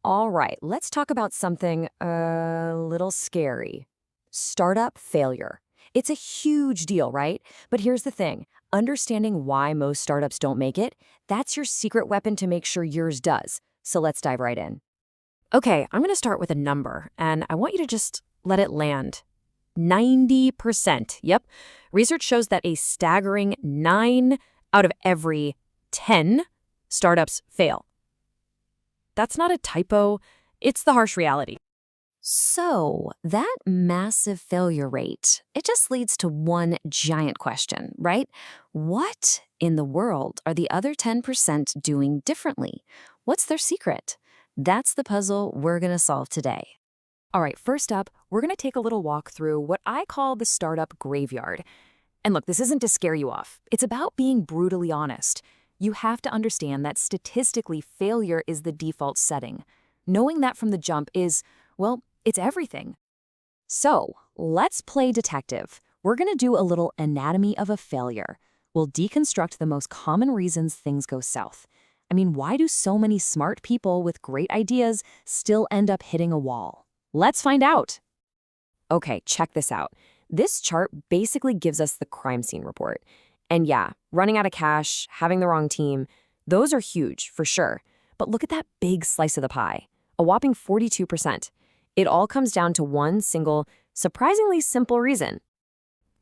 All right, let's talk about something a little scary. Startup failure. It's a huge deal, right? But here's the thing. Understanding why most startups don't make it, that's your secret weapon to make sure yours does. So let's dive right in. Okay, I'm going to start with a number, and I want you to just let it land. 90%. Yep. Research shows that a staggering 9 out of every 10 startups fail. That's not a typo, it's the harsh reality. So, that massive failure rate, it just leads to one giant question, right? What in the world are the other 10% doing differently? What's their secret? That's the puzzle we're going to solve today. All right, first up, we're going to take a little walk through what I call the startup graveyard. And look, this isn't to scare you off. It's about being brutally honest. You have to understand that statistically, failure is the default setting. Knowing that from the jump is, well, it's everything. So, let's play detective. We're going to do a little anatomy of a failure. We'll deconstruct the most common reasons things go south. I mean, why do so many smart people with great ideas still end up hitting a wall? Let's find out. Okay, check this out. This chart basically gives us the crime scene report. And yeah, running out of cash, having the wrong team, those are huge, for sure. But look at that big slice of the pie, a whopping 42%. It all comes down to one single, surprisingly simple reason.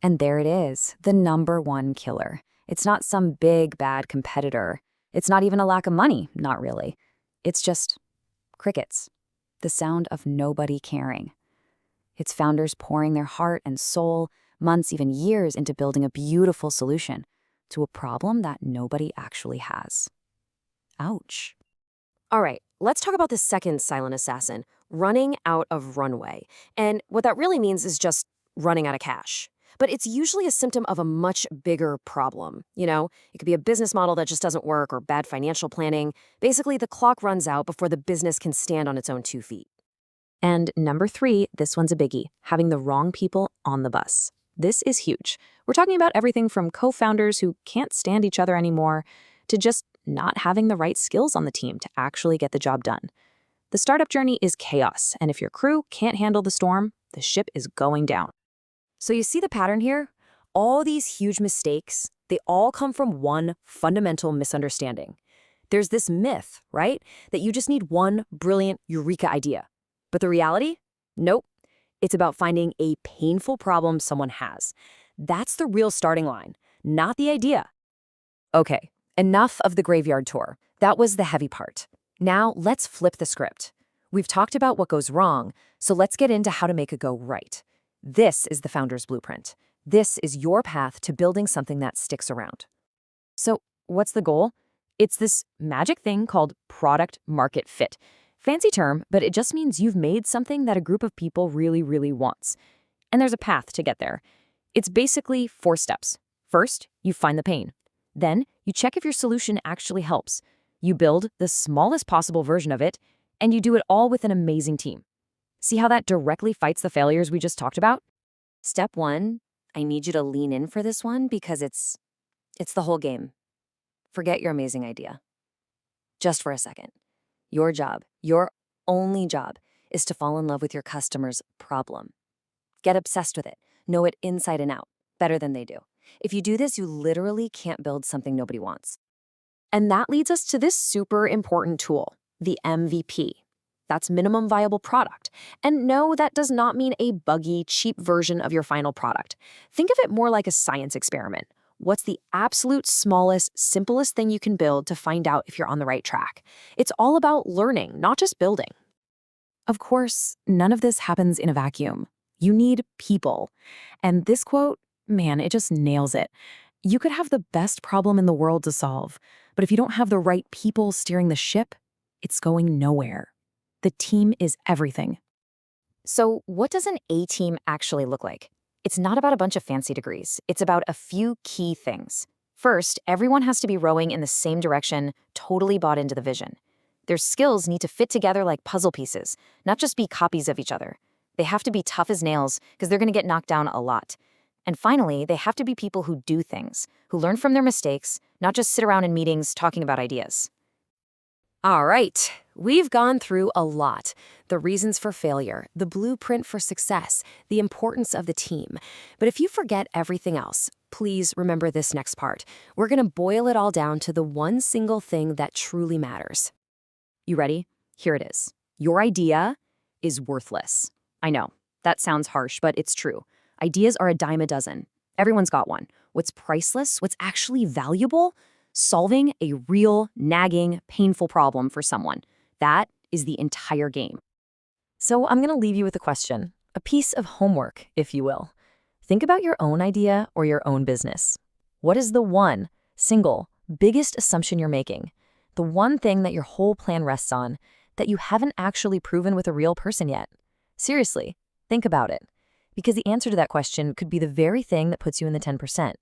And there it is, the number one killer. It's not some big, bad competitor. It's not even a lack of money, not really. It's just crickets, the sound of nobody caring. It's founders pouring their heart and soul, months, even years into building a beautiful solution to a problem that nobody actually has. Ouch. All right, let's talk about the second silent assassin, running out of runway. And what that really means is just running out of cash. But it's usually a symptom of a much bigger problem. It could be a business model that just doesn't work or bad financial planning. Basically, the clock runs out before the business can stand on its own 2 feet. And number 3, this one's a biggie, having the wrong people on the bus. This is huge. We're talking about everything from co-founders who can't stand each other anymore to just not having the right skills on the team to actually get the job done. The startup journey is chaos, and if your crew can't handle the storm, the ship is going down. So you see the pattern here? All these huge mistakes, they all come from one fundamental misunderstanding. There's this myth, right, that you just need one brilliant eureka idea. But the reality? Nope. It's about finding a painful problem someone has. That's the real starting line, not the idea. Okay, enough of the graveyard tour. That was the heavy part. Now let's flip the script. We've talked about what goes wrong, so let's get into how to make it go right. This is the founder's blueprint. This is your path to building something that sticks around. So what's the goal? It's this magic thing called product market fit. Fancy term, but it just means you've made something that a group of people really, really wants. And there's a path to get there. It's basically 4 steps. First, you find the pain. Then, you check if your solution actually helps. You build the smallest possible version of it, and you do it all with an amazing team. See how that directly fights the failures we just talked about? Step 1, I need you to lean in for this one because it's the whole game. Forget your amazing idea. Just for a second. Your job, your only job, is to fall in love with your customer's problem. Get obsessed with it. Know it inside and out, better than they do. If you do this, you literally can't build something nobody wants. And that leads us to this super important tool, the MVP. That's minimum viable product. And no, that does not mean a buggy, cheap version of your final product. Think of it more like a science experiment. What's the absolute smallest, simplest thing you can build to find out if you're on the right track? It's all about learning, not just building. Of course, none of this happens in a vacuum. You need people. And this quote, man, it just nails it. You could have the best problem in the world to solve, but if you don't have the right people steering the ship, it's going nowhere. The team is everything. So what does an A team actually look like? It's not about a bunch of fancy degrees. It's about a few key things. First, everyone has to be rowing in the same direction, totally bought into the vision. Their skills need to fit together like puzzle pieces, not just be copies of each other. They have to be tough as nails because they're going to get knocked down a lot. And finally, they have to be people who do things, who learn from their mistakes, not just sit around in meetings talking about ideas. All right, We've gone through a lot. The reasons for failure, the blueprint for success, the importance of the team. But if you forget everything else, please remember this next part. We're going to boil it all down to the one single thing that truly matters. You ready? Here it is. Your idea is worthless. I know, that sounds harsh, but it's true. Ideas are a dime a dozen. Everyone's got one. What's priceless, what's actually valuable? Solving a real, nagging, painful problem for someone. That is the entire game. So I'm going to leave you with a question, a piece of homework, if you will. Think about your own idea or your own business. What is the one, single, biggest assumption you're making? The one thing that your whole plan rests on that you haven't actually proven with a real person yet? Seriously, think about it. Because the answer to that question could be the very thing that puts you in the 10%.